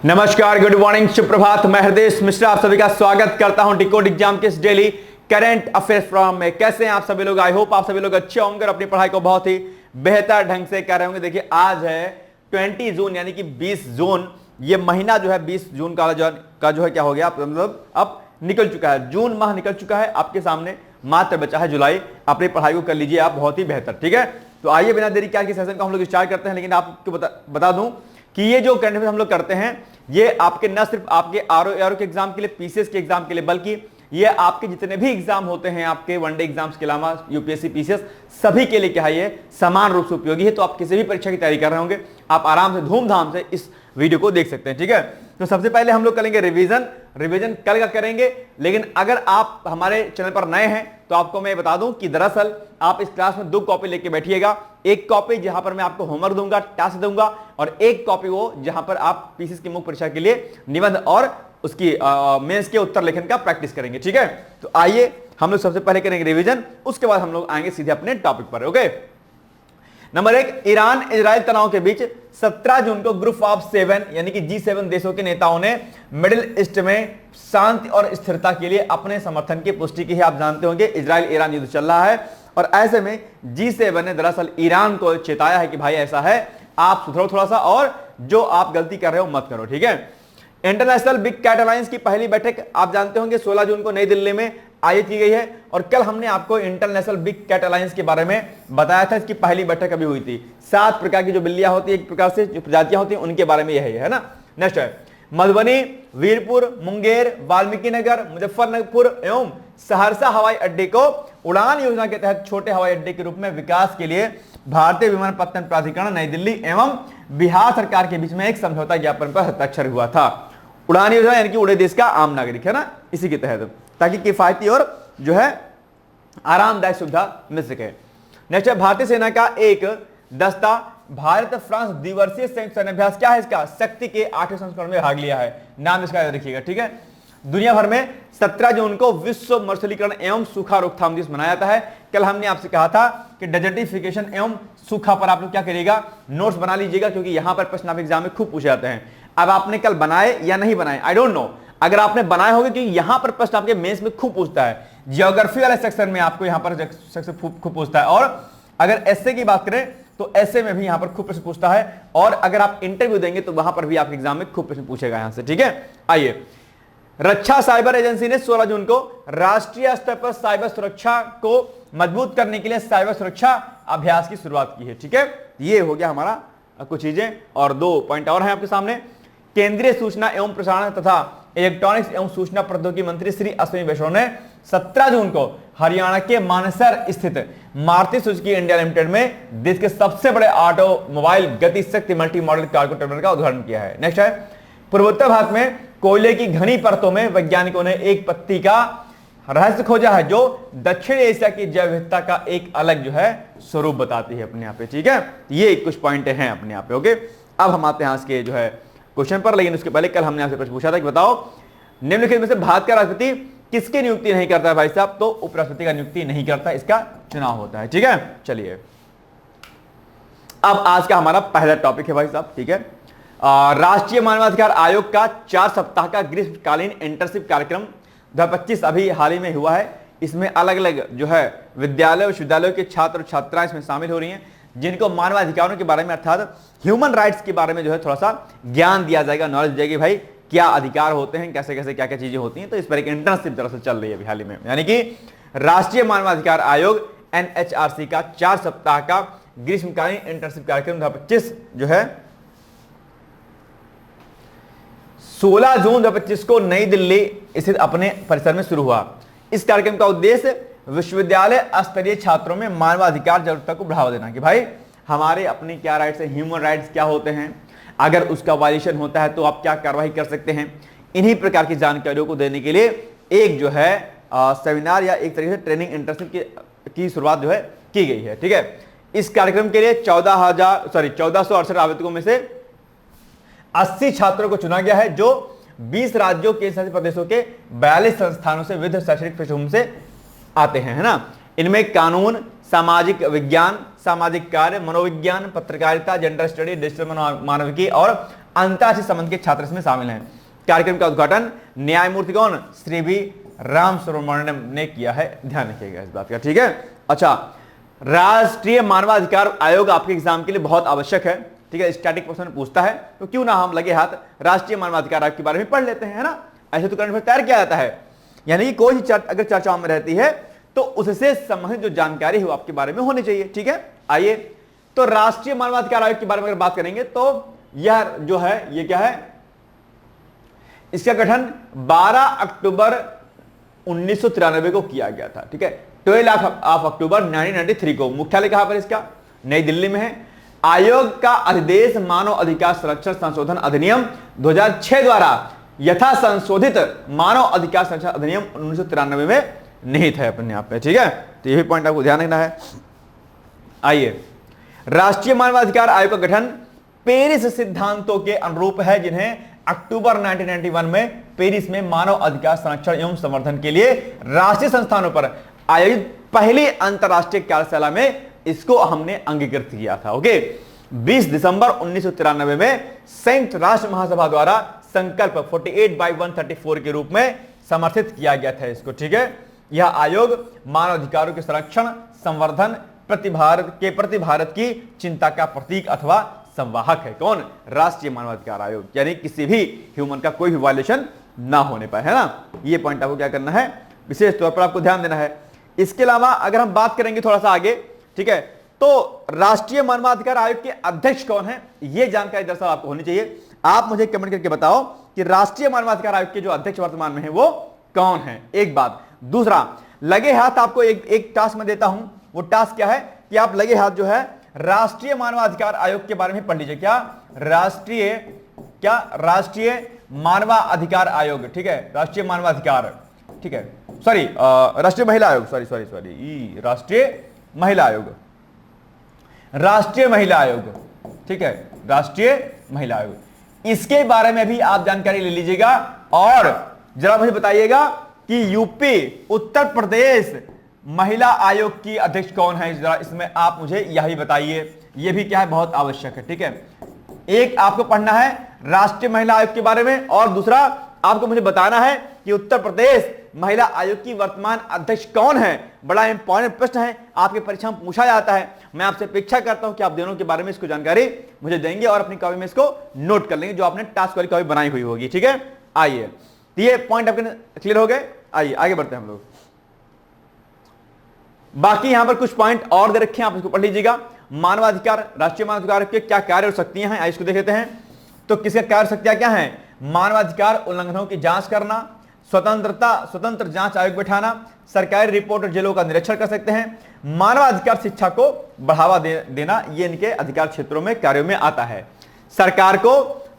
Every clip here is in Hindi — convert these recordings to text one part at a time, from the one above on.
नमस्कार, गुड मॉर्निंग, सुप्रभात। मैं हृदय मिश्रा आप सभी का स्वागत करता हूं डिकोड एग्जाम के इस डेली करंट अफेयर्स प्रोग्राम में। कैसे हैं आप सभी लोग? आई होप आप सभी लोग अच्छे होंगे और अपनी पढ़ाई को बहुत ही बेहतर ढंग से कर रहे होंगे। देखिए, आज है 20 जून यानी कि 20 जून। ये महीना जो है 20 जून का जो है क्या हो गया, मतलब अब निकल चुका है। जून माह निकल चुका है, आपके सामने मात्र बचा है जुलाई। अपनी पढ़ाई को कर लीजिए आप बहुत ही बेहतर, ठीक है। तो आइए बिना देरी के सेशन को हम लोग स्टार्ट करते हैं। लेकिन आपको बता दूं कि ये जो करंट अफेयर्स हम लोग करते हैं, ये आपके न सिर्फ आपके आरओ के एग्जाम के लिए, पीसीएस के एग्जाम के लिए, बल्कि ये आपके जितने भी एग्जाम होते हैं, आपके वनडे एग्जाम्स के अलावा यूपीएससी पीसीएस सभी के लिए क्या है, ये समान रूप से उपयोगी है। तो आप किसी भी परीक्षा की तैयारी कर रहे होंगे, आप आराम से धूमधाम से इस वीडियो को देख सकते हैं, ठीक है। तो सबसे पहले हम लोग करेंगे रिवीजन कल का करेंगे। लेकिन अगर आप हमारे चैनल पर नए हैं तो आपको मैं बता दूं कि दरअसल आप इस क्लास में 2 कॉपी लेके बैठिएगा। एक कॉपी जहां पर मैं आपको होमवर्क दूंगा, टास्क दूंगा, और एक कॉपी वो जहां पर आप पीसीएस की मुख्य परीक्षा के लिए निबंध और उसकी मेंस के उत्तर लेखन का प्रैक्टिस करेंगे, ठीक है। तो आइए हम लोग सबसे पहले करेंगे रिवीजन, उसके बाद हम लोग आएंगे सीधे अपने टॉपिक पर। ओके, नंबर 1, ईरान इजराइल तनाव के बीच 17 जून को ग्रुप ऑफ 7 यानी कि G7 देशों के नेताओं ने मिडिल ईस्ट में शांति और स्थिरता के लिए अपने समर्थन की पुष्टि की है। आप जानते होंगे इजराइल ईरान युद्ध चल रहा है, और ऐसे में G7 ने दरअसल ईरान को चेताया है कि भाई ऐसा है, आप सुधरो थोड़ा सा, और जो आप गलती कर रहे हो मत करो, ठीक है। इंटरनेशनल बिग कैट अलायंस की पहली बैठक आप जानते होंगे 16 जून को नई दिल्ली में आयोजित की गई है। और कल हमने आपको इंटरनेशनल बिग कैट अलायंस के बारे में बताया था। इसकी पहली बैठक अभी हुई थी। 7 प्रकार की जो बिल्लियां होती है, एक प्रकार से जो प्रजातियां होती हैं, उनके बारे में यही है ना। नेक्स्ट है मधुबनी, वीरपुर, मुंगेर, वाल्मीकि नगर, मुजफ्फरपुर एवं सहरसा हवाई अड्डे को उड़ान योजना के तहत छोटे हवाई अड्डे के रूप में विकास के लिए भारतीय विमानपत्तन प्राधिकरण नई दिल्ली एवं बिहार सरकार के बीच में एक समझौता ज्ञापन पर हस्ताक्षर हुआ था। उड़ान योजना यानी कि उड़े देश का आम नागरिक, है ना, इसी के तहत, ताकि किफायती और जो है आरामदायक सुविधा मिल सके। नेक्स्ट है भारतीय सेना का एक दस्ता भारत फ्रांस द्विवर्षीय संयुक्त सैन्याभ्यास, क्या है इसका, शक्ति के 8वें संस्करण में भाग लिया है। नाम इसका याद रखिएगा, ठीक है। दुनिया भर में 17 जून को विश्व मरुस्थलीकरण एवं सूखा रोकथाम दिवस मनाया जाता है। कल हमने आपसे कहा था कि डेजर्टिफिकेशन एवं सूखा पर आप लोग क्या करिएगा, नोट्स बना लीजिएगा, क्योंकि यहां पर प्रश्न आप एग्जाम में खूब पूछे जाते हैं। अब आपने कल बनाए या नहीं बनाए, आई डोंट नो। अगर आपने बनाए होंगे, क्योंकि यहां पर प्रश्न आपके मेंस में खूब पूछता है, जियोग्राफी वाले सेक्शन में आपको यहां पर सेक्शन खूब पूछता है, और अगर एसए की बात करें तो एसए में भी यहां पर खूब प्रश्न पूछता है, और अगर आप इंटरव्यू देंगे तो वहां पर भी आपके एग्जाम में खूब प्रश्न पूछेगा यहां से, ठीक है। आइए, रक्षा साइबर एजेंसी ने 16 जून को राष्ट्रीय स्तर पर साइबर सुरक्षा को मजबूत करने के लिए साइबर सुरक्षा अभ्यास की शुरुआत की है, ठीक है। ये हो गया हमारा कुछ चीजें, और 2 पॉइंट और हैं आपके सामने। केंद्रीय सूचना एवं प्रसारण तथा इलेक्ट्रॉनिक्स एवं सूचना प्रौद्योगिकी मंत्री श्री अश्विनी वैष्णव ने 17 जून को हरियाणा के मानेसर स्थित मारुति सुजुकी इंडिया लिमिटेड में देश के सबसे बड़े ऑटोमोबाइल गति शक्ति मल्टी मॉडल कार्गो टर्मिनल का उद्घाटन किया है। नेक्स्ट है पूर्वोत्तर भारत में कोयले की घनी परतों में वैज्ञानिकों ने एक पत्ती का रहस्य खोजा है, जो दक्षिण एशिया की जैव विविधता का एक अलग जो है स्वरूप बताती है अपने आप पे, ठीक है। ये कुछ पॉइंट हैं अपने आप पे। ओके, अब हम आते हैं आज के जो है क्वेश्चन पर। लेकिन उसके पहले कल हमने आपसे प्रश्न पूछा था कि बताओ निम्नलिखित में से भारत का राष्ट्रपति किसकी नियुक्ति नहीं करता है भाई साहब, तो उपराष्ट्रपति का नियुक्ति नहीं करता, इसका चुनाव होता है, ठीक है। चलिए, अब आज का हमारा पहला टॉपिक है भाई साहब, ठीक है। राष्ट्रीय मानवाधिकार आयोग का 4 सप्ताह का ग्रीष्मकालीन इंटर्नशिप कार्यक्रम 2025 अभी हाल ही में हुआ है। इसमें अलग अलग जो है विद्यालय विश्वविद्यालयों के छात्र और छात्राएं इसमें शामिल हो रही हैं, जिनको मानवाधिकारों के बारे में अर्थात ह्यूमन राइट्स के बारे में जो है थोड़ा सा ज्ञान दिया जाएगा, नॉलेज देगी, भाई क्या अधिकार होते हैं, कैसे कैसे क्या क्या चीजें होती हैं। तो इस पर एक इंटर्नशिप दरअसल चल रही है अभी हाल ही में, यानी कि राष्ट्रीय मानवाधिकार आयोग NHRC का 4 सप्ताह का ग्रीष्मकालीन इंटर्नशिप कार्यक्रम 2025 जो है 16 जून 2025 को नई दिल्ली स्थित अपने परिसर में शुरू हुआ। इस कार्यक्रम का उद्देश्य विश्वविद्यालय स्तरीय छात्रों में मानवाधिकार जागरूकता को बढ़ावा देना, कि भाई हमारे अपने क्या राइट्स है, ह्यूमन राइट्स क्या होते हैं, अगर उसका वायलेशन होता है तो आप क्या कार्रवाई कर सकते हैं। इन्हीं प्रकार की जानकारियों को देने के लिए एक जो है सेमिनार या एक तरीके से ट्रेनिंग इंटर्नशिप की शुरुआत जो है की गई है, ठीक है। इस कार्यक्रम के लिए 1468 आवेदकों में से 80 छात्रों को चुना गया है, जो 20 राज्यों के शासित प्रदेशों के 42 संस्थानों से विविध शैक्षणिक पृष्ठभूमि से आते हैं, है ना। इनमें कानून, सामाजिक विज्ञान, सामाजिक कार्य, मनोविज्ञान, पत्रकारिता, जेंडर स्टडी, डिजिटल मानविकी और अंतर्राष्ट्रीय संबंध के छात्र इसमें शामिल हैं। कार्यक्रम का उद्घाटन न्यायमूर्ति कौन, श्री वी राम सुब्रमण्यम ने किया है, ध्यान रखिएगा इस बात का, ठीक है। अच्छा, राष्ट्रीय मानवाधिकार आयोग आपके एग्जाम के लिए बहुत आवश्यक है, ठीक है। स्टैटिक क्वेश्चन पूछता है तो क्यों ना हम लगे हाथ राष्ट्रीय मानवाधिकार आयोग के बारे में पढ़ लेते हैं, है ना। ऐसे तो करंट अफेयर तैयार किया जाता है, यानी कि कोई अगर चर्चा में रहती है तो उससे संबंधित जो जानकारी है वो आपके बारे में होनी चाहिए, ठीक है। आइए, तो राष्ट्रीय मानवाधिकार आयोग के बारे में अगर बात करेंगे तो यह जो है ये क्या है, इसका गठन 12 अक्टूबर 1993 को किया गया था, ठीक है। 12 अक्टूबर 1993 को। मुख्यालय कहां पर इसका, नई दिल्ली में है। आयोग का अधिदेश मानव अधिकार संरक्षण संशोधन अधिनियम 2006 द्वारा यथा संशोधित मानव अधिकार संरक्षण अधिनियम 1993 में निहित है अपने आप में, ठीक है। तो ये भी पॉइंट आपको ध्यान रखना है। आइए, राष्ट्रीय मानवाधिकार आयोग का गठन पेरिस सिद्धांतों के अनुरूप है, जिन्हें अक्टूबर 1991 में पेरिस में मानव अधिकार संरक्षण एवं संवर्धन के लिए राष्ट्रीय संस्थानों पर आयोजित पहली अंतरराष्ट्रीय कार्यशाला में इसको हमने अंगीकृत किया था। ओके, 20 दिसंबर 1993 में संयुक्त राष्ट्र महासभा द्वारा संकल्प 48/134 के रूप में समर्थित किया गया था इसको, ठीक है। यह आयोग मानव अधिकारों के संरक्षण, संवर्धन, प्रति भारत की चिंता का प्रतीक अथवा संवाहक है। कौन, राष्ट्रीय मानवाधिकार आयोग, यानी किसी भी ह्यूमन का कोई भी वायलेशन ना होने पाए, है ना। ये पॉइंट आपको क्या करना है, विशेष तौर पर आपको ध्यान देना है। इसके अलावा अगर हम बात करेंगे थोड़ा सा आगे, ठीक है, तो राष्ट्रीय मानवाधिकार आयोग के अध्यक्ष कौन है, यह जानकारी दरअसल आपको होनी चाहिए। आप मुझे कमेंट करके बताओ कि राष्ट्रीय मानवाधिकार आयोग के जो अध्यक्ष वर्तमान में है वो कौन है, एक बात। दूसरा, लगे हाथ आपको एक टास्क में देता हूं, वो टास्क क्या है कि आप लगे हाथ जो है राष्ट्रीय मानवाधिकार आयोग के बारे में पढ़ लीजिए। क्या, राष्ट्रीय मानवाधिकार आयोग, ठीक है, राष्ट्रीय मानवाधिकार, ठीक है, सॉरी राष्ट्रीय महिला आयोग, सॉरी राष्ट्रीय महिला आयोग, राष्ट्रीय महिला आयोग, ठीक है, राष्ट्रीय महिला आयोग, इसके बारे में भी आप जानकारी ले लीजिएगा। और जरा मुझे बताइएगा कि यूपी उत्तर प्रदेश महिला आयोग की अध्यक्ष कौन है, जरा इसमें आप मुझे यही बताइए। यह भी क्या है, बहुत आवश्यक है, ठीक है। एक आपको पढ़ना है राष्ट्रीय महिला आयोग के बारे में, और दूसरा आपको मुझे बताना है कि उत्तर प्रदेश महिला आयोग की वर्तमान अध्यक्ष कौन है। बड़ा इंपॉर्टेंट प्रश्न है, आपके परीक्षा में पूछा जाता है। मैं आपसे अपेक्षा करता हूं कि आप दोनों के बारे में इसको जानकारी मुझे देंगे और अपनी कॉपी में इसको नोट कर लेंगे, जो आपने टास्क वाली कॉपी बनाई हुई होगी, ठीक है। आइए, ये पॉइंट आपके क्लियर हो गए। आइए आगे बढ़ते हैं हम लोग। बाकी यहां पर कुछ पॉइंट और दे रखे हैं, आप इसको पढ़ लीजिएगा। मानवाधिकार, राष्ट्रीय मानवाधिकार के क्या कार्य और शक्तियां हैं, इसको देख लेते हैं। तो किसका कार्य शक्तियां क्या हैं, मानवाधिकार उल्लंघनों की जांच करना, स्वतंत्र जांच आयोग बैठाना, सरकारी रिपोर्ट और जेलों का निरीक्षण कर सकते हैं, मानवाधिकार शिक्षा को बढ़ावा देना, ये इनके अधिकार क्षेत्रों में कार्यों में आता है। सरकार को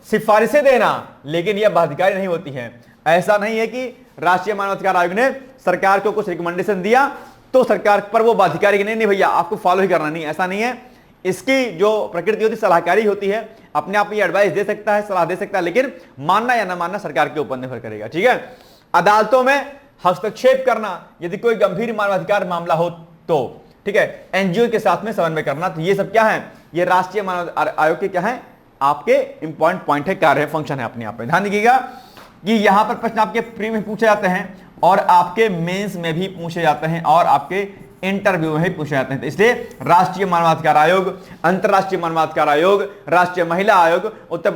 सिफारिशें देना, लेकिन यह बाध्यकारी नहीं होती है। ऐसा नहीं है कि राष्ट्रीय मानवाधिकार आयोग ने सरकार को कुछ रिकमेंडेशन दिया तो सरकार पर वो बाध्यकारी की नहीं भैया आपको फॉलो ही करना, नहीं, ऐसा नहीं है। इसकी जो प्रकृति होती है सलाहकारी होती है, अपने आप में एडवाइस दे सकता है, सलाह दे सकता है, लेकिन मानना या ना मानना सरकार के ऊपर निर्भर करेगा, ठीक है। अदालतों में हस्तक्षेप करना, यदि कोई गंभीर मानवाधिकार मामला हो तो, ठीक है, एनजीओ के साथ में समन्वय करना, तो ये सब क्या है, ये राष्ट्रीय मानव आयोग के क्या है, आपके इंपॉर्टेंट पॉइंट है, कार्य है, फंक्शन है अपने आप में। ध्यान दीजिएगा कि यहां पर प्रश्न आपके प्री में पूछे जाते हैं और आपके मेंस में भी पूछे जाते हैं और आपके इंटरव्यू में भी पूछे जाते हैं। तो इसलिए राष्ट्रीय मानवाधिकार आयोग, अंतरराष्ट्रीय मानवाधिकार आयोग, राष्ट्रीय महिला आयोग, उत्तर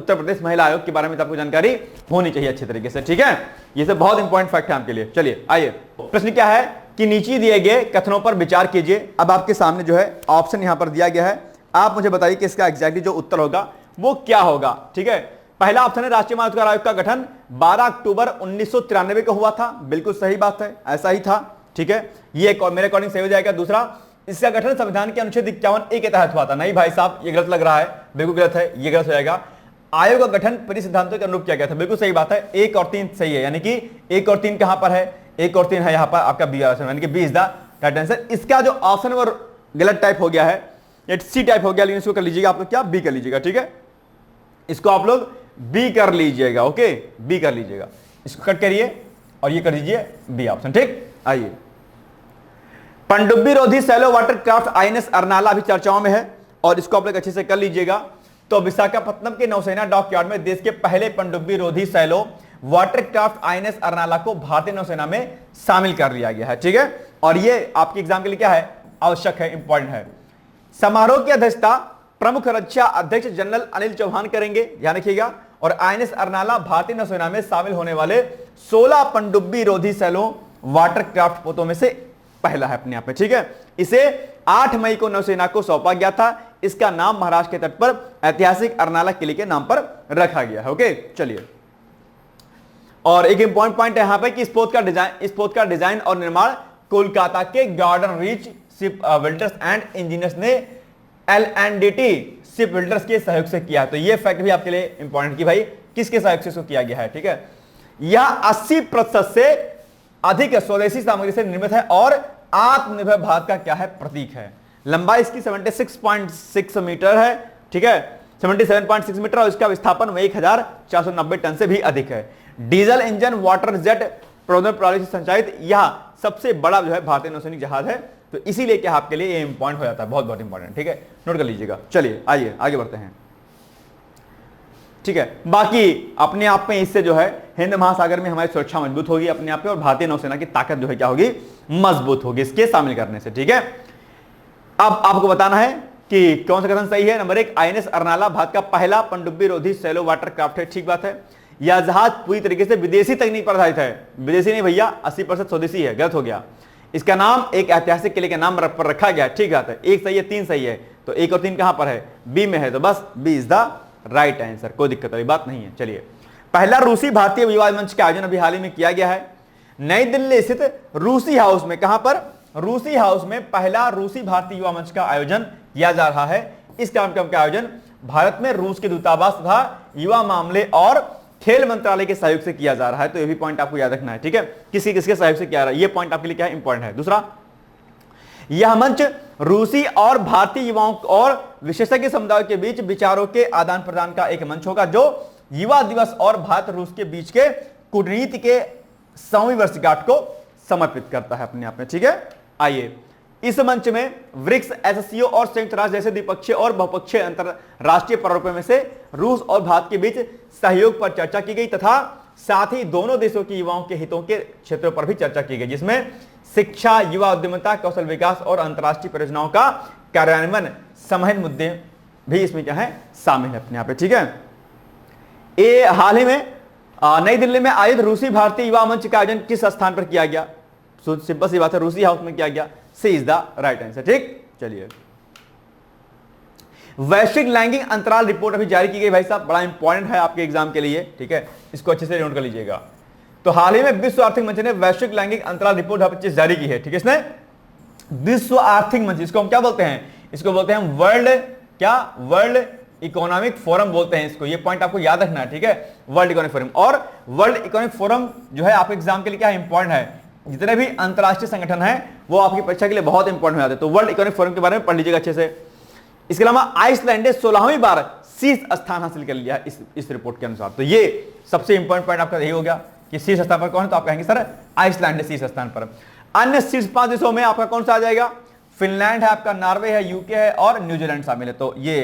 प्रदेश महिला आयोग के बारे में आपको जानकारी होनी चाहिए अच्छे तरीके से, ठीक है। ये सब बहुत इंपॉर्टेंट फैक्ट है आपके लिए। चलिए आइए, प्रश्न क्या है कि नीचे दिए गए कथनों पर विचार कीजिए। अब आपके सामने जो है ऑप्शन यहां पर दिया गया है, आप मुझे बताइए कि इसका एग्जैक्टली जो उत्तर होगा वो क्या होगा, ठीक है। पहला ऑप्शन है राष्ट्रीय मानवाधिकार आयोग का गठन 12 अक्टूबर 1993 को हुआ था, बिल्कुल सही बात है, ऐसा ही था, ठीक है, ये मेरे अकॉर्डिंग सही हो जाएगा। दूसरा, इसका गठन संविधान के अनुच्छेद 51A के तहत हुआ था, नहीं भाई साहब ये गलत लग रहा है, बिल्कुल गलत है, ये गलत हो जाएगा। आयोग का गठन पेरिस सिद्धांतों के अनुरूप किया गया था, बिल्कुल सही बात है, 1 और 3 सही है, यानी कि 1 और 3 कहां पर है, 1 और 3 है यहां पर आपका बी ऑप्शन, यानी कि B is the right answer. इसका जो ऑप्शन वो गलत टाइप हो गया है, सी टाइप हो गया, लेकिन इसको कर लीजिएगा आप लोग क्या, बी कर लीजिएगा, ठीक है, इसको आप लोग बी कर लीजिएगा, ओके, बी कर लीजिएगा, इसको कट करिए और ये कर दीजिए बी ऑप्शन, ठीक। आइए, पनडुब्बी रोधी shallow water craft INS Arnala भी चर्चाओं में है और इसको आप लोग अच्छे से कर लीजिएगा। तो विशाखापत्तनम के नौसेना डॉकयार्ड में देश के पहले पनडुब्बी रोधी सैलो वाटरक्राफ्ट आईएनएस अरनाला को भारतीय नौसेना में शामिल कर लिया गया है। ठीक है, और ये आपके एग्जाम के लिए क्या है, आवश्यक है, इंपॉर्टेंट है। समारोह की अध्यक्षता प्रमुख रक्षा अध्यक्ष जनरल अनिल चौहान करेंगे, ध्यान रखिएगा। और आईएनएस अरनाला भारतीय नौसेना में शामिल होने वाले 16 पनडुब्बी रोधी सैलो वाटरक्राफ्ट पोतों में से पहला है अपने आप में। ठीक है, इसे 8 मई को नौसेना को सौंपा गया था। इसका नाम महाराष्ट्र के तट पर ऐतिहासिक अरनाला किले के नाम पर रखा गया है। ओके, चलिए, और एक इंपॉर्टेंट पॉइंट है यहां पे कि इस पोत का डिजाइन और निर्माण कोलकाता के garden reach ship builders and engineers ने L&T शिप बिल्डर्स के सहयोग से किया। तो ये फैक्ट भी आपके लिए इंपॉर्टेंट कि भाई किसके सहयोग से इसको किया गया है। ठीक है, यह 80% से अधिक स्वदेशी सामग्री से निर्मित है और आत्मनिर्भर भारत का क्या है, प्रतीक है। लंबाई इसकी 76.6 मीटर है। ठीक है, 77.6 मीटर, और इसका विस्थापन 1490 टन से भी अधिक है। डीजल इंजन वाटर जेट प्रबंधन प्रणाली से संचालित यह सबसे बड़ा जो है भारतीय नौसैनिक जहाज है। तो इसीलिए क्या आपके लिए ये इंपॉर्टेंट हो जाता है, बहुत बहुत इंपॉर्टेंट। ठीक है, नोट कर लीजिएगा। चलिए आइए आगे बढ़ते हैं। ठीक है, बाकी अपने आप में इससे जो है हिंद महासागर में हमारी सुरक्षा मजबूत होगी अपने आप में, और भारतीय नौसेना की ताकत जो है क्या होगी, मजबूत होगी इसके शामिल करने से। ठीक है, अब आपको बताना है कि कौन सा कथन सही है। नंबर 1, आईएनएस अरनाला भारत का पहला पनडुब्बी रोधी सैलो वाटरक्राफ्ट है। ठीक बात है। यह जहाज पूरी तरीके से विदेशी तकनीक पर आधारित है। विदेशी नहीं भैया, 80% स्वदेशी है, गलत हो गया। इसका नाम एक ऐतिहासिक किले के नाम पर रखा गया। ठीक बात है, 1 सही है, 3 सही है। तो 1 और 3 कहां पर है, बी में है, तो बस B is the right answer, कोई दिक्कत वाली बात नहीं है। चलिए, पहला रूसी भारतीय विवाद मंच का आयोजन अभी हाल ही में किया गया है नई दिल्ली स्थित रूसी हाउस में। कहां पर, रूसी हाउस में पहला रूसी भारतीय युवा मंच का आयोजन किया जा रहा है। इस कार्यक्रम का आयोजन भारत में रूस के दूतावास तथा युवा मामले और खेल मंत्रालय के सहयोग से किया जा रहा है। तो ये भी पॉइंट आपको याद रखना है। ठीक है, किसके सहयोग से किया रहा है, ये पॉइंट आपके लिए क्या है, इंपॉर्टेंट है। दूसरा, यह मंच रूसी और भारतीय युवाओं और विशेषज्ञ समुदाय के बीच विचारों के आदान प्रदान का एक मंच होगा, जो युवा दिवस और भारत रूस के बीच के कूटनीति के 100वीं वर्षगांठ को समर्पित करता है अपने आप में। ठीक है, आइए, इस मंच में ब्रिक्स, एससीओ और संयुक्त राष्ट्र जैसे द्विपक्षीय और बहुपक्षीय अंतरराष्ट्रीय प्रारूपों में से रूस और भारत के बीच सहयोग पर चर्चा की गई तथा साथ ही दोनों देशों के युवाओं के हितों के क्षेत्रों पर भी चर्चा की गई, जिसमें शिक्षा, युवा उद्यमिता, कौशल विकास और अंतर्राष्ट्रीय परियोजनाओं का कार्यान्वयन समेत मुद्दे भी इसमें क्या है, शामिल है अपने यहाँ पे। ठीक है, ये हाल ही में नई दिल्ली में आयोजित रूसी भारतीय युवा मंच का आयोजन किस स्थान पर किया गया, सिंपल सी बात है, रूसी हाउस में किया गया। सी इज द राइट आंसर। ठीक, चलिए, वैश्विक लैंगिक अंतराल रिपोर्ट अभी जारी की गई भाई साहब, बड़ा इंपॉर्टेंट है आपके एग्जाम के लिए। ठीक है, इसको अच्छे से नोट कर लीजिएगा। तो हाल ही में विश्व आर्थिक मंच ने वैश्विक लैंगिक अंतराल रिपोर्ट 2025 जारी की है। ठीक है, इसने विश्व आर्थिक मंच, इसको हम क्या बोलते हैं, इसको बोलते हैं वर्ल्ड इकोनॉमिक फोरम बोलते हैं इसको। ये पॉइंट आपको याद रखना है। ठीक है, वर्ल्ड इकोनॉमिक फोरम, और वर्ल्ड इकोनॉमिक फोरम जो है आपके एग्जाम के लिए क्या इंपॉर्टेंट है, जितने भी अंतरराष्ट्रीय संगठन है वो आपकी परीक्षा के लिए बहुत इंपॉर्टेंट हो जाते हैं। तो वर्ल्ड इकोनॉमिक फोरम के बारे में पढ़ लीजिएगा अच्छे से। इसके अलावा आइसलैंड ने 16वीं बार शीर्ष स्थान हासिल कर लिया इस रिपोर्ट के अनुसार। तो ये सबसे इंपॉर्टेंट पॉइंट आपका यही हो गया कि शीर्ष स्थान पर कौन है, तो आप कहेंगे सर आइसलैंड है शीर्ष स्थान पर। अन्य शीर्ष 5 देशों में आपका कौन सा आ जाएगा, फिनलैंड है, आपका नॉर्वे है, यूके है और न्यूजीलैंड शामिल है। तो ये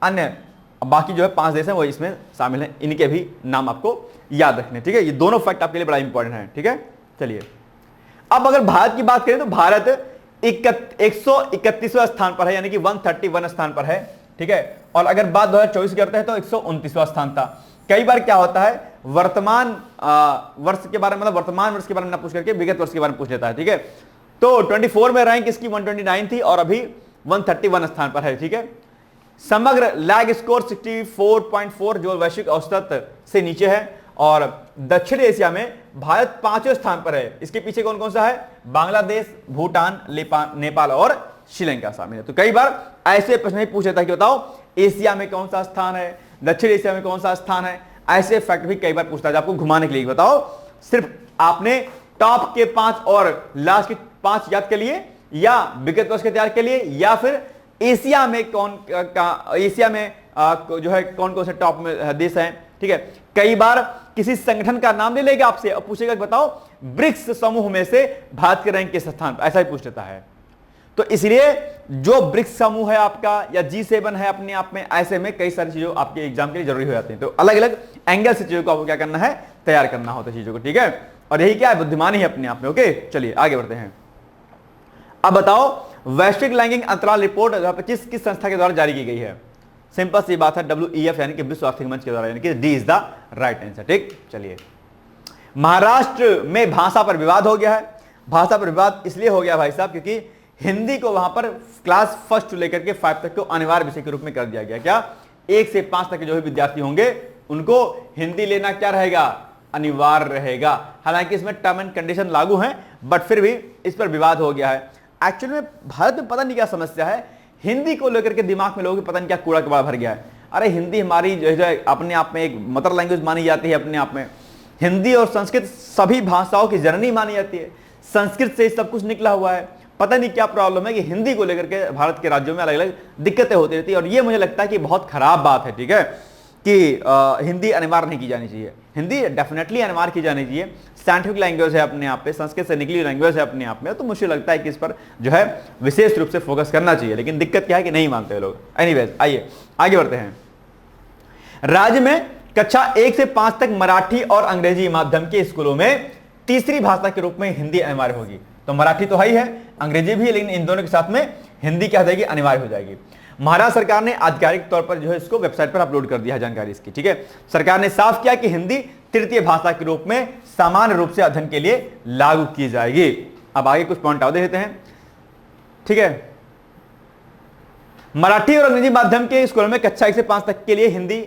अन्य बाकी जो है 5 देश हैं वो इसमें शामिल हैं, इनके भी नाम आपको याद रखने। ठीक है, ये दोनों फैक्ट आपके लिए बड़ा इंपॉर्टेंट है। ठीक है, चलिए, अब अगर भारत की बात करें तो भारत 131वां स्थान पर है, यानी कि 131 स्थान पर है। ठीक है, और अगर बात 2024 की करते हैं तो 129वां स्थान था। कई बार क्या होता है, वर्तमान वर्ष के बारे में, मतलब वर्तमान वर्ष के बारे में ना पूछ करके विगत वर्ष के बारे में पूछ लेता है। ठीक है, तो 24 में रैंक इसकी 129 थी और अभी 131 स्थान पर है। ठीक है, समग्र लैग स्कोर 64.4 जो वैश्विक औसत से नीचे है, और दक्षिण एशिया में भारत 5वें स्थान पर है। इसके पीछे कौन कौन सा है, बांग्लादेश, भूटान, नेपाल और श्रीलंका शामिल है। तो कई बार ऐसे प्रश्न ही पूछ लेता है कि बताओ एशिया में कौन सा स्थान है, दक्षिण एशिया में कौन सा स्थान है, ऐसे फैक्ट भी कई बार पूछता है आपको घुमाने के लिए। बताओ सिर्फ आपने टॉप के 5 और लास्ट के 5 याद के लिए, या विगत वर्ष के तैयार के लिए, या फिर एशिया में एशिया में जो है कौन कौन से टॉप में देश हैं। ठीक है, कई बार किसी संगठन का नाम ले लेगा आपसे और पूछेगा बताओ ब्रिक्स समूह में से भारत के रैंक किस स्थान पर, ऐसा ही पूछ लेता है। तो इसलिए जो ब्रिक्स समूह है आपका या G7 है अपने आप में, ऐसे में कई सारी चीजों आपके एग्जाम के लिए जरूरी हो जाती हैं। तो अलग अलग एंगल से चीजों को आपको क्या करना है, तैयार करना होता है चीजों को, ठीक है। और यही क्या है, बुद्धिमानी है अपने आप में। ओके, चलिए आगे बढ़ते हैं। अब बताओ वैश्विक लैंगिक अंतराल रिपोर्ट 2025 किस संस्था के द्वारा जारी की गई है? सिंपल सी बात है, WEF यानी कि विश्व आर्थिक मंच के द्वारा, यानी कि D is the right answer. ठीक, चलिए। महाराष्ट्र में भाषा पर विवाद हो गया है। भाषा पर विवाद इसलिए हो गया भाई साहब क्योंकि हिंदी को वहां पर क्लास 1 से लेकर के 5 तक को अनिवार्य विषय के रूप में कर दिया गया। क्या 1 से 5 तक के जो भी विद्यार्थी होंगे उनको हिंदी लेना क्या रहेगा, अनिवार्य रहेगा। हालांकि इसमें टर्म एंड कंडीशन लागू हैं, बट फिर भी इस पर विवाद हो गया है। एक्चुअली में भारत में पता नहीं क्या समस्या है, हिंदी को लेकर के दिमाग में लोगों को पता नहीं क्या कूड़ा कबाड़ भर गया है। अरे हिंदी हमारी जो है अपने आप में एक मदर लैंग्वेज मानी जाती है। अपने आप में हिंदी और संस्कृत सभी भाषाओं की जननी मानी जाती है। संस्कृत से सब कुछ निकला हुआ है। पता नहीं क्या प्रॉब्लम है कि हिंदी को लेकर के भारत के राज्यों में अलग अलग दिक्कतें होती रहती है, और ये मुझे लगता है कि बहुत खराब बात है, ठीक है, कि हिंदी अनिवार्य नहीं की जानी चाहिए। हिंदी डेफिनेटली अनिवार्य की जानी चाहिए। साइंटिफिक लैंग्वेज है अपने आप पे, संस्कृत से निकली लैंग्वेज है अपने आप में, तो मुझे लगता है कि इस पर जो है विशेष रूप से फोकस करना चाहिए। लेकिन दिक्कत क्या है कि नहीं मानते लोग। एनीवेज, आइए आगे बढ़ते हैं। राज्य में कक्षा 1 से 5 तक मराठी और अंग्रेजी माध्यम के स्कूलों में तीसरी भाषा के रूप में हिंदी अनिवार्य होगी। तो मराठी तो है, अंग्रेजी भी है, लेकिन इन दोनों के साथ में हिंदी क्या हो जाएगी, अनिवार्य हो जाएगी। महाराष्ट्र सरकार ने आधिकारिक तौर पर जो है इसको वेबसाइट पर अपलोड कर दिया है जानकारी इसकी, ठीक है। सरकार ने साफ किया कि हिंदी तृतीय भाषा के रूप में सामान्य रूप से अध्ययन के लिए लागू की जाएगी। अब आगे कुछ पॉइंट और देते हैं, ठीक है। मराठी और अंग्रेजी माध्यम के स्कूलों में कक्षा 1 से 5 तक के लिए हिंदी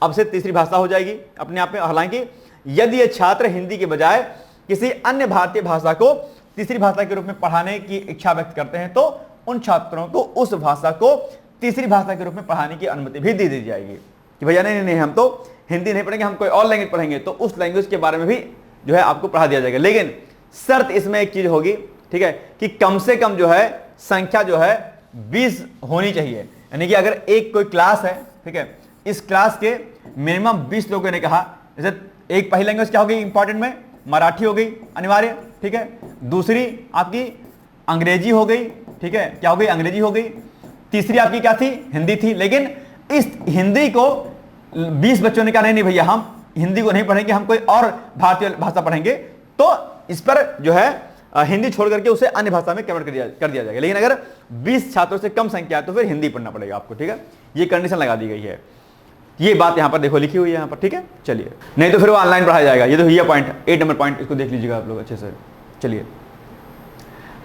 अब से तीसरी भाषा हो जाएगी अपने आप में। हालांकि यदि ये छात्र हिंदी के बजाय किसी अन्य भारतीय भाषा को तीसरी भाषा के रूप में पढ़ाने की इच्छा व्यक्त करते हैं तो उन छात्रों को उस भाषा को तीसरी भाषा के रूप में पढ़ाने की अनुमति भी दे दी जाएगी कि भैया नहीं, हम तो हिंदी नहीं पढ़ेंगे, हम कोई और लैंग्वेज पढ़ेंगे, तो उस लैंग्वेज के बारे में भी जो है आपको पढ़ा दिया जाएगा। लेकिन शर्त इसमें एक चीज होगी, ठीक है, कि कम से कम जो है संख्या जो है 20 होनी चाहिए। यानी कि अगर एक कोई क्लास है, ठीक है, इस क्लास के मिनिमम 20 लोगों ने कहा, जैसे एक पहली लैंग्वेज क्या होगी इंपॉर्टेंट में, मराठी हो गई अनिवार्य, ठीक है, दूसरी आपकी अंग्रेजी हो गई, ठीक है, क्या हो गई, अंग्रेजी हो गई, तीसरी आपकी क्या थी, हिंदी थी। लेकिन इस हिंदी को 20 बच्चों ने कहा नहीं भैया हम हिंदी को नहीं पढ़ेंगे, हम कोई और भारतीय भाषा पढ़ेंगे, तो इस पर जो है हिंदी छोड़ करके उसे अन्य भाषा में कन्वर्ट कर दिया जाएगा। लेकिन अगर 20 छात्रों से कम संख्या है तो फिर हिंदी पढ़ना पड़ेगा आपको, ठीक है, ये कंडीशन लगा दी गई है। ये बात यहां पर देखो लिखी हुई है यहां पर, ठीक है। चलिए, नहीं तो फिर वो ऑनलाइन पढ़ाया जाएगा। ये तो ये पॉइंट 8 नंबर पॉइंट, इसको देख लीजिएगा आप लोग अच्छे से। चलिए,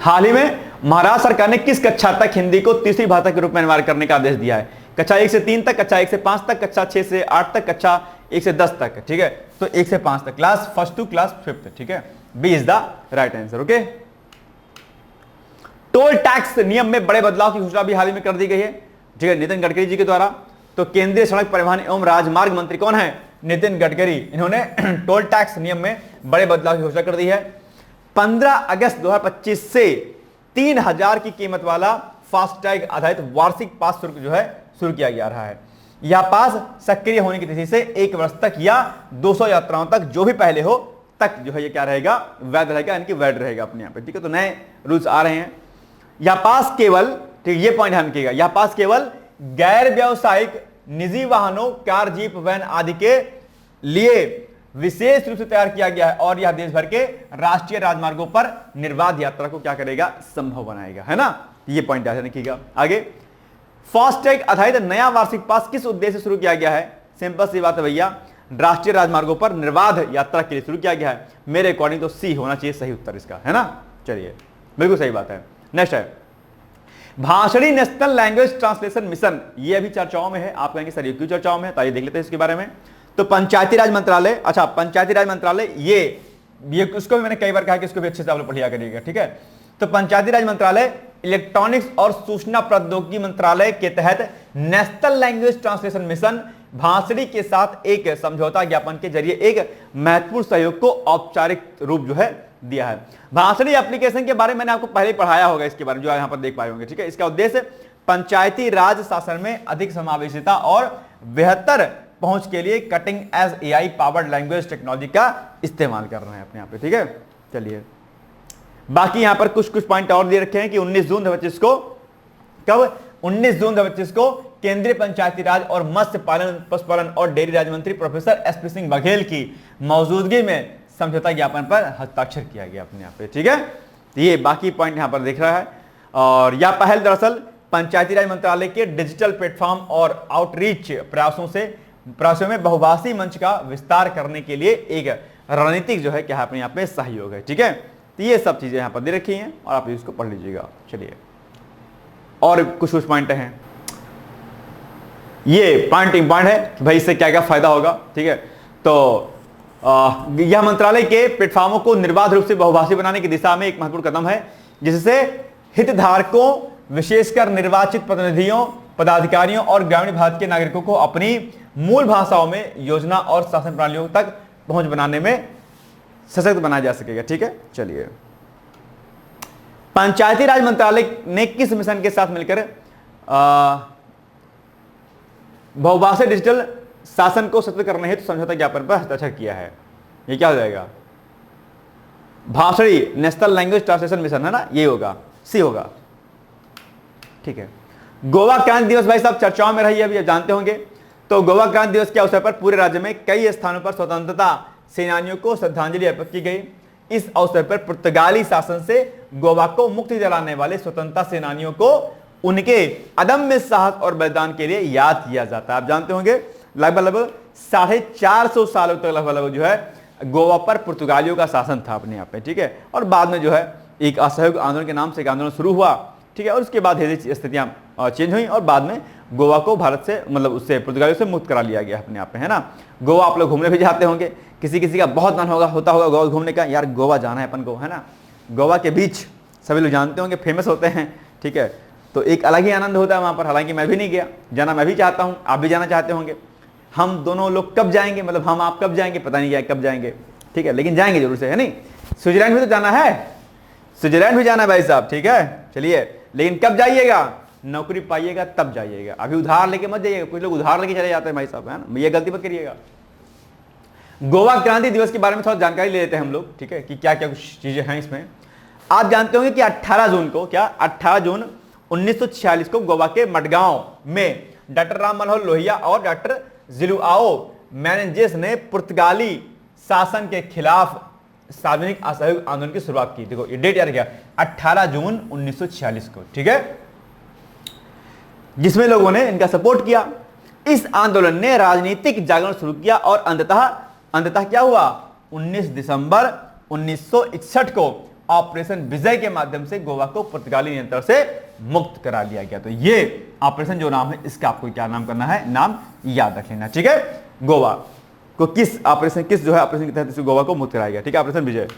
हाल ही में महाराष्ट्र सरकार ने किस कक्षा तक हिंदी को तीसरी भाषा के रूप में अनिवार्य करने का आदेश दिया है? कक्षा 1 से 3 तक, कक्षा 1 से 5 तक, कक्षा 6 से 8 तक, कक्षा 1 से 10 तक, ठीक है। तो 1 से 5 तक, क्लास 1 टू क्लास 5, ठीक है। B is the right answer. Okay. Toll tax नियम में बड़े बदलाव की घोषणा भी हाल ही में कर दी गई है, ठीक है, नितिन गडकरी जी के द्वारा। तो केंद्रीय सड़क परिवहन एवं राजमार्ग मंत्री कौन है? नितिन गडकरी। इन्होंने टोल टैक्स नियम में बड़े बदलाव की घोषणा कर दी है। 15 अगस्त 2025 से 3000 की कीमत वाला फास्टैग आधारित वार्षिक पास शुल्क जो है शुरू किया जा रहा है। यह पास सक्रिय होने की तिथि से 1 वर्ष तक या 200 यात्राओं तक जो भी पहले हो तक जो है ये क्या रहेगा, वैध रहेगा, यानी कि वैध रहेगा अपने यहाँ पे, ठीक है। तो नए रूल्स आ रहे हैं। यह पास केवल, ठीक, ये पॉइंट ध्यान रखिएगा, यह पास केवल गैर व्यावसायिक निजी वाहनों, कार, जीप, वैन आदि के लिए विशेष रूप से तैयार किया गया है और यह देश भर के राष्ट्रीय राजमार्गों पर निर्बाध यात्रा को क्या करेगा, संभव बनाएगा, है ना। ये पॉइंट ध्यान रखिएगा। आगे, फास्टैग आधारित नया वार्षिक पास किस उद्देश्य से शुरू किया गया है? सिंपल सी बात है भैया, राष्ट्रीय राजमार्गों पर निर्बाध यात्रा के लिए शुरू किया गया है। मेरे अकॉर्डिंग तो सी होना चाहिए सही उत्तर इसका, है ना। चलिए, बिल्कुल सही बात है। नेक्स्ट है Bhashini national language translation mission. ये अभी चर्चाओं में है। आप कहेंगे सर ये क्यों चर्चाओं में है, तो आइए देख लेते हैं इसके बारे में। तो पंचायती राज मंत्रालय, अच्छा पंचायती राज मंत्रालय ये उसको भी मैंने कई बार कहा कि इसको भी अच्छे से आप लोग पढ़िया करिएगा, ठीक है। तो पंचायती राज मंत्रालय इलेक्ट्रॉनिक्स और सूचना प्रौद्योगिकी मंत्रालय के तहत national language translation mission Bhashini के साथ एक समझौता ज्ञापन के जरिए एक महत्वपूर्ण सहयोग को औपचारिक रूप जो है दिया है। भाषणी एप्लीकेशन के बारे में मैंने आपको पहले पढ़ाया होगा, इसके बारे में जो यहां पर देख पाए होंगे, ठीक है। इसका उद्देश्य पंचायती राज शासन में अधिक समावेशिता और बेहतर पहुंच के लिए cutting edge AI powered language technology का इस्तेमाल कर रहे हैं अपने यहाँ पे, ठीक है। चलिए, बाकी यहां पर कुछ कुछ पॉइंट और दे रखे हैं कि 19 जून 2025 को, कब 19 जून 2025 को केंद्रीय पंचायती राज और मत्स्य पालन, पशुपालन और डेयरी राज्य मंत्री प्रोफेसर एसपी सिंह बघेल की मौजूदगी में समझौता ज्ञापन पर हस्ताक्षर किया गया अपने यहाँ पे। ठीक है, तो ये बाकी पॉइंट यहां पर दिख रहा है। और यह पहल दरअसल पंचायती राज मंत्रालय के डिजिटल प्लेटफॉर्म और आउटरीच प्रयासों में बहुभाषी मंच का विस्तार करने के लिए एक रणनीतिक जो है क्या अपने यहाँ पे सहयोग है। ठीक है, तो ये सब चीजें यहां पर दे रखी हैं और आप इसको पढ़ लीजिएगा। चलिए, और कुछ कुछ पॉइंट हैं, ये पॉइंट इंपॉर्टेंट है कि भाई इससे क्या क्या फायदा होगा। ठीक है, तो यह मंत्रालय के प्लेटफॉर्मों को निर्बाध रूप से बहुभाषी बनाने की दिशा में एक महत्वपूर्ण कदम है, जिससे हितधारकों, विशेषकर निर्वाचित प्रतिनिधियों, पदाधिकारियों और ग्रामीण भारत के नागरिकों को अपनी मूल भाषाओं में योजना और शासन प्रणालियों तक पहुंच बनाने में सशक्त बनाया जा सकेगा। ठीक है, चलिए, पंचायती राज मंत्रालय ने किस मिशन के साथ मिलकर बहुभाषी डिजिटल शासन को सशक्त करने हेतु समझौता ज्ञापन पर हस्ताक्षर किया है? ये क्या हो जाएगा? Bhashini national language translation mission है ना, ये होगा, सी होगा। ठीक है, गोवा क्रांति दिवस भाई साहब चर्चाओं में रही है, अभी आप जानते होंगे। तो गोवा क्रांति दिवस के अवसर पर पूरे राज्य में कई स्थानों पर स्वतंत्रता सेनानियों को श्रद्धांजलि अर्पित की गई। इस अवसर पर पुर्तगाली शासन से गोवा को मुक्ति दिलाने वाले स्वतंत्रता सेनानियों को उनके अदम्य साहस और बलिदान के लिए याद किया जाता है। आप जानते होंगे लगभग 450 सालों तक लगभग जो है गोवा पर पुर्तगालियों का शासन था अपने यहाँ पे। ठीक है, और बाद में जो है एक असहयोग आंदोलन के नाम से एक आंदोलन शुरू हुआ। ठीक है, और उसके बाद धीरे स्थितियां चेंज हुई और बाद में गोवा को भारत से, मतलब उससे, पुर्तगालियों से मुक्त करा लिया गया अपने यहाँ पे, है ना। गोवा आप लोग घूमने भी जाते होंगे, किसी किसी का बहुत मन होता होगा गोवा घूमने का, यार गोवा जाना है अपन को, है ना। गोवा के बीच सभी लोग जानते होंगे फेमस होते हैं। ठीक है, तो एक अलग ही आनंद होता है वहाँ पर। हालांकि मैं भी नहीं गया, जाना मैं भी चाहता हूँ, आप भी जाना चाहते होंगे। हम दोनों लोग कब जाएंगे, मतलब हम आप कब जाएंगे पता नहीं क्या कब जाएंगे। ठीक है, लेकिन जाएंगे जरूर से, है नहीं। स्विट्जरलैंड भी तो जाना है, स्विट्जरलैंड भी जाना है भाई साहब। ठीक है, चलिए, लेकिन कब जाइएगा? नौकरी पाइएगा तब जाइएगा, अभी उधार लेके मत जाइएगा। कुछ लोग उधार लेके चले जाते हैं भाई साहब, है ना, ये गलती मत करिएगा। गोवा क्रांति दिवस के बारे में थोड़ा जानकारी ले लेते हैं हम लोग। ठीक है, कि क्या क्या कुछ चीजें हैं इसमें। आप जानते होंगे कि 18 जून को, क्या 18 जून 1946 को गोवा के मडगांव में डॉक्टर राम मनोहर लोहिया और डॉक्टर जिलुआओ मेनेंजेस ने पुर्तगाली शासन के खिलाफ सार्वजनिक असहयोग आंदोलन की शुरुआत की। देखो ये डेट याद रखिएगा, 18 जून 1946 को। ठीक है, जिसमें लोगों ने इनका सपोर्ट किया। इस आंदोलन ने राजनीतिक जागरण शुरू किया और अंततः क्या हुआ? 19 दिसंबर 1961 को ऑपरेशन विजय के माध्यम से गोवा को पुर्तगाली नियंत्रण से मुक्त करा लिया गया। तो ये ऑपरेशन जो नाम है, इसका आपको क्या नाम करना है, नाम याद रख लेना। ठीक है, गोवा को किस जो है ऑपरेशन के तहत गोवा को मुक्त कराया गया। ठीक है, ऑपरेशन विजय।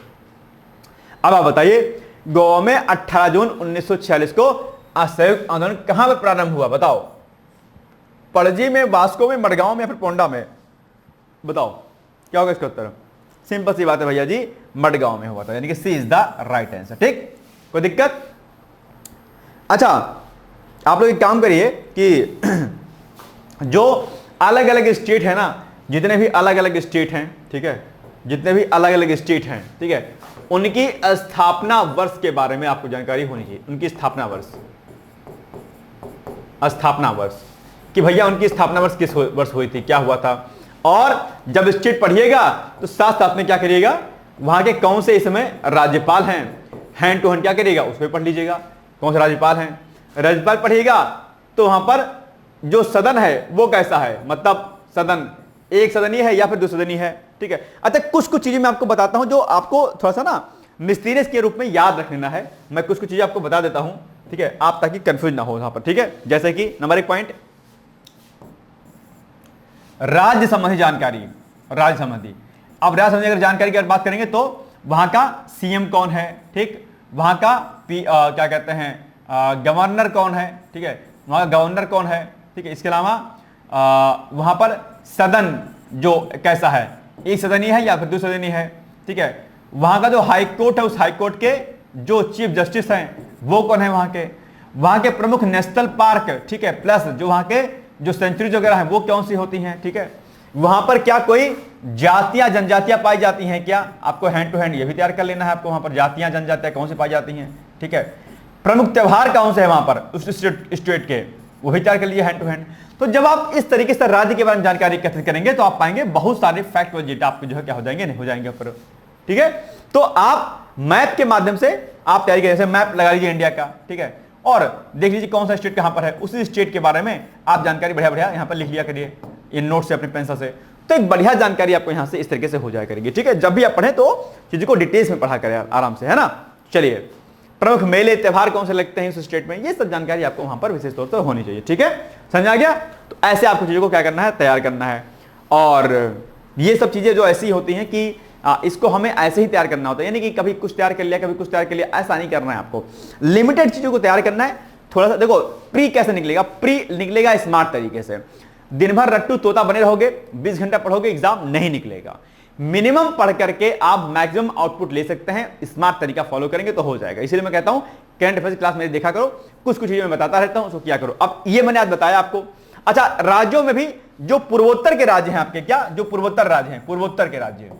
अब आप बताइए, गोवा में 18 जून 1946 को असहयोग आंदोलन कहां पर प्रारंभ हुआ? बताओ, पणजी में, वास्को में, मडगांव में या फिर पोंडा में? बताओ क्या होगा इसका उत्तर? सिंपल सी बात है भैया जी, मडगांव में हुआ था, यानी कि सी इज द राइट आंसर। ठीक, कोई दिक्कत? अच्छा, आप लोग एक काम करिए कि जो अलग अलग स्टेट है ना, जितने भी अलग अलग स्टेट हैं, ठीक है, जितने भी अलग अलग स्टेट हैं, ठीक है, उनकी स्थापना वर्ष के बारे में आपको जानकारी होनी चाहिए। उनकी स्थापना वर्ष कि भैया उनकी स्थापना वर्ष किस वर्ष हुई थी, क्या हुआ था। और जब स्टेट पढ़िएगा तो साथ साथ में क्या करिएगा, वहां के कौन से इस समय राज्यपाल हैं, हैंड टू हैंड क्या करिएगा, उसमें पढ़ लीजिएगा कौन से राज्यपाल हैं। राज्यपाल पढ़िएगा तो वहां पर जो सदन है वो कैसा है, मतलब सदन एक सदनी है या फिर दो सदनी है। ठीक है, अच्छा कुछ कुछ चीजें मैं आपको बताता हूं जो आपको थोड़ा सा ना मिस्टीरियस के रूप में याद रख लेना है। मैं कुछ कुछ चीजें आपको बता देता हूं, ठीक है, आप ताकि कंफ्यूज ना हो यहां पर। ठीक है, जैसे कि नंबर 1 पॉइंट, राज्य संबंधी जानकारी। राज्य संबंधी, अब राज्य संबंधी अगर जानकारी की बात करेंगे तो वहां का सीएम कौन है, ठीक, वहां का क्या कहते हैं गवर्नर कौन है, ठीक है, वहां का गवर्नर कौन है, ठीक है। इसके अलावा वहां पर सदन जो कैसा है, एक सदनी है या फिर दो सदनी है, ठीक है। वहां का जो हाई कोर्ट है, उस हाई कोर्ट के जो चीफ जस्टिस हैं वो कौन है, वहां के प्रमुख नेशनल पार्क, ठीक है, प्लस जो वहां के जो सेंचुरीज वगैरह है वो कौन सी होती हैं, ठीक है। वहां पर क्या कोई जातियां जनजातियां पाई जाती हैं क्या, आपको हैंड टू हैंड ये भी तैयार कर लेना है आपको, वहां पर जातियां जनजातियां कौन सी पाई जाती हैं, ठीक है। प्रमुख त्योहार कौन से है वहां पर उस स्टेट के, वो भी तैयार कर लीजिए हैंड टू हैंड। तो जब आप इस तरीके से राज्य के बारे में जानकारी एकत्रित करेंगे तो आप पाएंगे बहुत सारे फैक्ट व डेटा आपके जो है क्या हो जाएंगे, नहीं हो जाएंगे ऊपर, ठीक है। तो आप मैप के माध्यम से आप तैयारी करें, जैसे मैप लगा लीजिए इंडिया का, ठीक है, और देख लीजिए कौन सा स्टेट कहां पर है, उसी स्टेट के बारे में आप जानकारी बढ़िया बढ़िया यहां पर लिख लिया करिए इन नोट से अपने पेंसिल से, तो एक बढ़िया जानकारी आपको यहां से इस तरीके से हो जाया करेगी, ठीक है। जब भी आप पढ़ें तो चीजों को डिटेल्स में पढ़ा करें आराम से, है ना। चलिए, प्रमुख मेले त्योहार कौन से लगते हैं उस स्टेट में, ये सब जानकारी आपको वहां पर विशेष तौर पर होनी चाहिए, ठीक है, समझ आ गया। तो ऐसे आपको चीजों को क्या करना है, तैयार करना है। और ये सब चीजें जो ऐसी होती हैं कि इसको हमें ऐसे ही तैयार करना होता है, यानी कि कभी कुछ तैयार कर लिया कभी कुछ तैयार कर लिया, ऐसा नहीं करना है आपको, लिमिटेड चीजों को तैयार करना है। थोड़ा सा देखो, प्री कैसे निकलेगा, प्री निकलेगा स्मार्ट तरीके से, दिन भर रट्टू तोता बने रहोगे, 20 घंटा पढ़ोगे, एग्जाम नहीं निकलेगा। मिनिमम पढ़ करके आप मैक्सिमम आउटपुट ले सकते हैं, स्मार्ट तरीका फॉलो करेंगे तो हो जाएगा। इसलिए मैं कहता हूं करंट अफेयर्स क्लास मेरी देखा करो, कुछ कुछ चीजें मैं बताता रहता हूं, उसको क्या करो। अब ये मैंने आज बताया आपको। अच्छा, राज्यों में भी जो पूर्वोत्तर के राज्य हैं आपके, क्या जो पूर्वोत्तर राज्य हैं, पूर्वोत्तर के राज्य,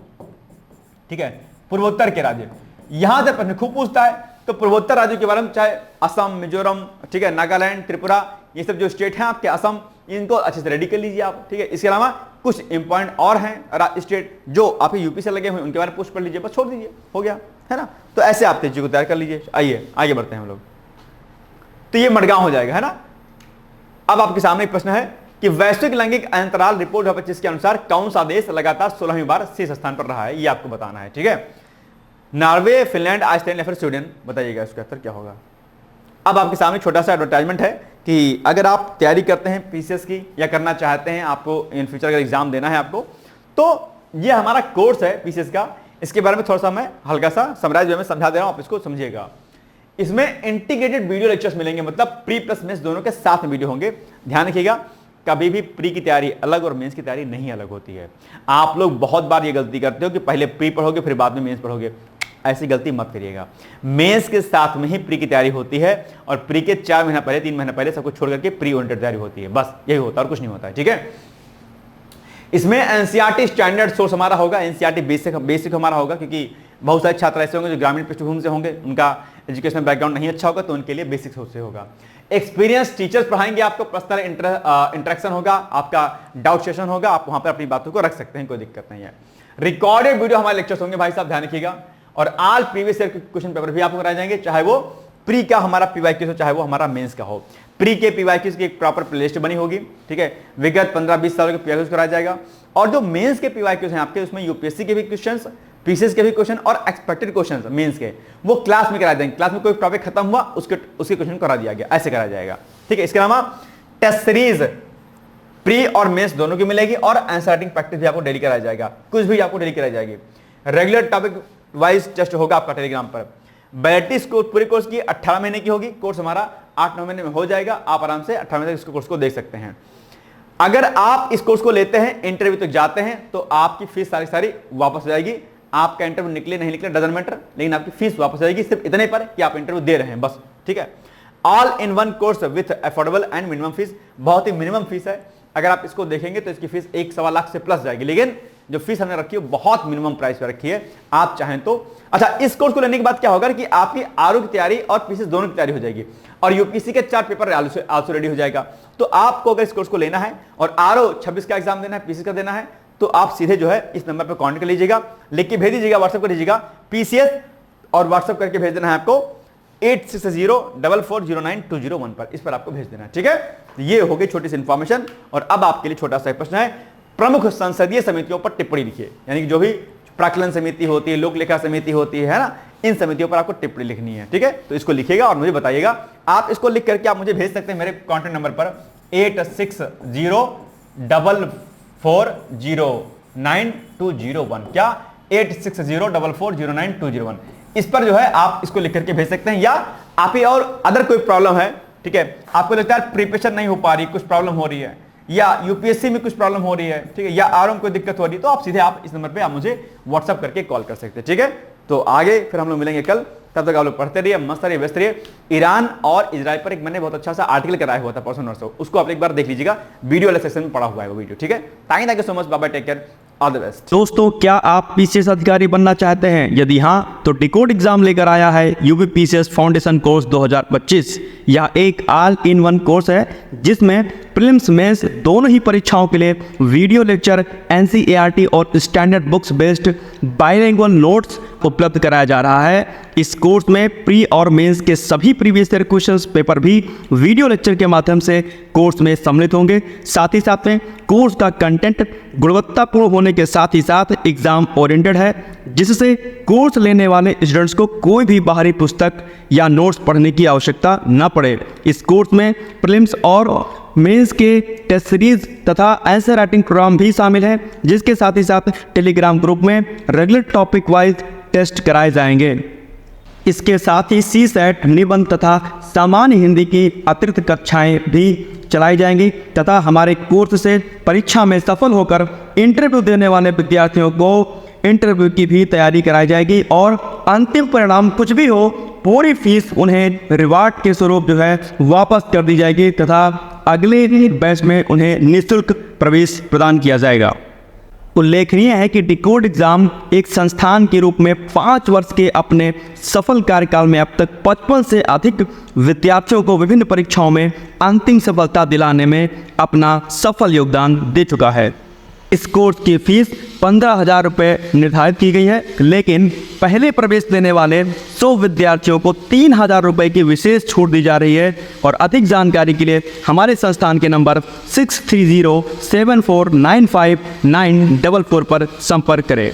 ठीक है, पूर्वोत्तर के राज्य, यहां से प्रश्न खूब पूछता है। तो पूर्वोत्तर राज्यों के बारे में, चाहे असम, मिजोरम, ठीक है, नागालैंड, त्रिपुरा, ये सब जो स्टेट हैं आपके, असम, इनको अच्छे से रेडी कर लीजिए आप, ठीक है। इसके अलावा कुछ इंपॉर्टेंट और हैं स्टेट जो आपके यूपी से लगे हुए, उनके बारे में पूछ पढ़ लीजिए, बस छोड़ दीजिए, हो गया, है ना। तो ऐसे आप चीजों को तैयार कर लीजिए। आइए आगे बढ़ते हैं हम लोग। तो ये मडगांव हो जाएगा, है ना। अब आपके सामने एक प्रश्न है कि वैश्विक लैंगिक अंतराल रिपोर्ट 2025 के अनुसार कौन सा देश लगातार 16वीं बार शीर्ष स्थान पर रहा है, ये आपको बताना है, ठीक है। नॉर्वे, फिनलैंड, आइसलैंड या फिर स्वीडन, बताइएगा इसका उत्तर क्या होगा। अब आपके सामने छोटा सा एडवर्टाइजमेंट है कि अगर आप तैयारी करते हैं पीसीएस की या करना चाहते हैं, आपको इन फ्यूचर अगर एग्जाम देना है आपको, तो ये हमारा कोर्स है पीसीएस का। इसके बारे में थोड़ा सा मैं हल्का सा समराइज वे में समझा दे रहा हूं, आप इसको समझिएगा। इसमें इंटीग्रेटेड वीडियो लेक्चर्स मिलेंगे, मतलब प्री प्लस मेंस दोनों के साथ में वीडियो होंगे। ध्यान रखिएगा, कभी भी प्री की तैयारी अलग और मेंस की तैयारी नहीं अलग होती है। आप लोग बहुत बार ये गलती करते हो कि पहले प्री पढ़ोगे फिर बाद में मेंस पढ़ोगे, ऐसी गलती मत करिएगा। मेंस के साथ में ही प्री की तैयारी होती है, और प्री के 4 महीना पहले 3 महीना पहले सब कुछ छोड़ करके प्री ओरिएंटेड तैयारी होती है, बस यही होता है और कुछ नहीं होता है, ठीक है। इसमें एनसीईआरटी स्टैंडर्ड सोर्स हमारा होगा, एनसीईआरटी बेसिक हमारा होगा, क्योंकि बहुत सारे छात्र ऐसे होंगे जो ग्रामीण पृष्ठभूमि से होंगे, उनका एजुकेशन बैकग्राउंड नहीं अच्छा होगा, तो उनके लिए बेसिक सोर्स से होगा। एक्सपीरियंस टीचर्स पढ़ाएंगे आपको, पर्सनल इंटरेक्शन होगा, आपका डाउट सेशन होगा, आप वहां पर अपनी बातों को रख सकते हैं, कोई दिक्कत नहीं है। रिकॉर्डेड वीडियो हमारे लेक्चर्स होंगे भाई साहब, ध्यान रखिएगा। और all previous year question paper भी आपको कराए जाएंगे, चाहे वो प्री का हमारा पीवाईक्यूज हो, चाहे वो हमारा मेंस का हो। प्री के पीवाईक्यूज की एक प्रॉपर प्लेलिस्ट बनी होगी, ठीक है, विगत 15-20 सालों के पीवाईक्यूज कराया जाएगा। और जो मेंस के पीवाईक्यूज हैं आपके, उसमें यूपीएससी के भी क्वेश्चंस, पीसीएस के भी क्वेश्चन और एक्सपेक्टेड क्वेश्चंस मेंस के, वो क्लास में कराए जाएंगे। क्लास में कोई टॉपिक खत्म हुआ उसके क्वेश्चन करा दिया गया, ऐसे कराया जाएगा, ठीक है। इसके अलावा टेस्ट सीरीज प्री और मेंस दोनों की मिलेगी, और आंसर राइटिंग प्रैक्टिस भी आपको डेली कराया जाएगा, कुछ भी आपको डेली कराई जाएगी। रेगुलर टॉपिक वाइज टेस्ट होगा आपका टेलीग्राम पर। वैलिडिटी पूरे कोर्स की 18 महीने की होगी, कोर्स हमारा 8-9 महीने में हो जाएगा, आप आराम से 18 महीने तक इस कोर्स को देख सकते हैं। अगर आप इस कोर्स को लेते हैं, इंटरव्यू तक जाते हैं, तो आपकी फीस सारी वापस हो जाएगी। आपका इंटरव्यू निकले नहीं निकले डजंट मैटर, लेकिन आपकी फीस वापस जाएगी सिर्फ इतने पर कि आप इंटरव्यू दे रहे हैं, बस, ठीक है। All in one course with affordable and minimum fees, बहुत ही मिनिमम फीस है। अगर आप इसको देखेंगे तो इसकी फीस 1-1.25 लाख से प्लस जाएगी, लेकिन जो फीस हमने रखी है बहुत मिनिमम प्राइस पर रखी है, आप चाहें तो। अच्छा, इस कोर्स को लेने के बाद क्या होगा कि आपकी आरओ की तैयारी और पीसीएस दोनों की तैयारी हो जाएगी, और यूपीएससी के 4 पेपर आल्सो रेडी हो जाएगा। तो आपको अगर इस कोर्स को लेना है और आरओ 26 का एग्जाम देना है, पीसीएस का देना है, तो आप सीधे जो है इस नंबर पर कॉन्टेक्ट कर लीजिएगा, लिख के भेज दीजिएगा, व्हाट्सएप कर दीजिएगा पीसीएस, और व्हाट्सएप करके भेज देना है आपको 8604409201 पर, इस पर आपको भेज देना है, ठीक है। ये हो गई छोटी सी इंफॉर्मेशन। और अब आपके लिए छोटा सा प्रश्न है, प्रमुख संसदीय समितियों पर टिप्पणी लिखिए, यानी कि जो भी प्राक्कलन समिति होती है, लोक लेखा समिति होती है ना, इन समितियों पर आपको टिप्पणी लिखनी है, ठीक है। तो इसको लिखिएगा और मुझे बताइएगा। आप इसको लिख करके आप मुझे भेज सकते हैं मेरे कॉन्टैक्ट नंबर पर 8604409201, क्या 8604409201, इस पर जो है आप इसको लिख करके भेज सकते हैं। या आप ही और अदर कोई प्रॉब्लम है, ठीक है, आपको लगता है प्रिपरेशन नहीं हो पा रही, कुछ प्रॉब्लम हो रही है, या यूपीएससी में कुछ प्रॉब्लम हो रही है, ठीक है, या आरओ में कोई दिक्कत हो रही है, तो आप सीधे आप इस नंबर पे आप मुझे व्हाट्सअप करके कॉल कर सकते हैं, ठीक है। तो आगे फिर हम लोग मिलेंगे कल, तब तक आप लोग पढ़ते रहिए, मस्त रहिए, व्यस्त रहिए। ईरान और इजराइल पर एक मैंने बहुत अच्छा सा आर्टिकल कराया हुआ था परसों नरसों, उसको आप एक बार देख लीजिएगा, वीडियो वाले सेक्शन में पढ़ा हुआ है वो वीडियो, ठीक है। Thank you so much, bye bye, take care. All the best. दोस्तों, क्या आप पीसीएस अधिकारी बनना चाहते हैं? यदि हाँ, तो डिकोड एग्जाम लेकर आया है यूपी पीसीएस फाउंडेशन कोर्स 2025। यह एक ऑल इन वन कोर्स है जिसमें प्रीलिम्स मेंस दोनों ही परीक्षाओं के लिए वीडियो लेक्चर, एनसीईआरटी और standard books based bilingual notes उपलब्ध कराया जा रहा है। इस कोर्स में प्री और मेंस के सभी प्रीवियस ईयर क्वेश्चंस पेपर भी वीडियो लेक्चर के माध्यम से कोर्स में सम्मिलित होंगे। साथ ही साथ में कोर्स का कंटेंट गुणवत्तापूर्ण होने के साथ ही साथ एग्जाम ओरिएंटेड है, जिससे कोर्स लेने वाले स्टूडेंट्स को कोई भी बाहरी पुस्तक या नोट्स पढ़ने की आवश्यकता न पड़े। इस कोर्स में प्रीलिम्स और मेंस के टेस्ट सीरीज तथा आंसर राइटिंग प्रोग्राम भी शामिल है, जिसके साथ ही साथ टेलीग्राम ग्रुप में रेगुलर टॉपिक वाइज टेस्ट कराए जाएंगे। इसके साथ ही सीसेट, निबंध तथा सामान्य हिंदी की अतिरिक्त कक्षाएं भी चलाई जाएंगी तथा हमारे कोर्स से परीक्षा में सफल होकर इंटरव्यू देने वाले विद्यार्थियों को इंटरव्यू की भी तैयारी कराई जाएगी और अंतिम परिणाम कुछ भी हो, पूरी फीस उन्हें रिवार्ड के स्वरूप जो है वापस कर दी जाएगी तथा अगले बैच में उन्हें निःशुल्क प्रवेश प्रदान किया जाएगा। उल्लेखनीय है कि डिकोड एग्जाम एक संस्थान के रूप में 5 वर्ष के अपने सफल कार्यकाल में अब तक 55 से अधिक विद्यार्थियों को विभिन्न परीक्षाओं में अंतिम सफलता दिलाने में अपना सफल योगदान दे चुका है। इस कोर्स की फीस 15,000 रुपये निर्धारित की गई है, लेकिन पहले प्रवेश देने वाले 100 विद्यार्थियों को 3,000 रुपये की विशेष छूट दी जा रही है। और अधिक जानकारी के लिए हमारे संस्थान के नंबर 6307495944 पर संपर्क करें।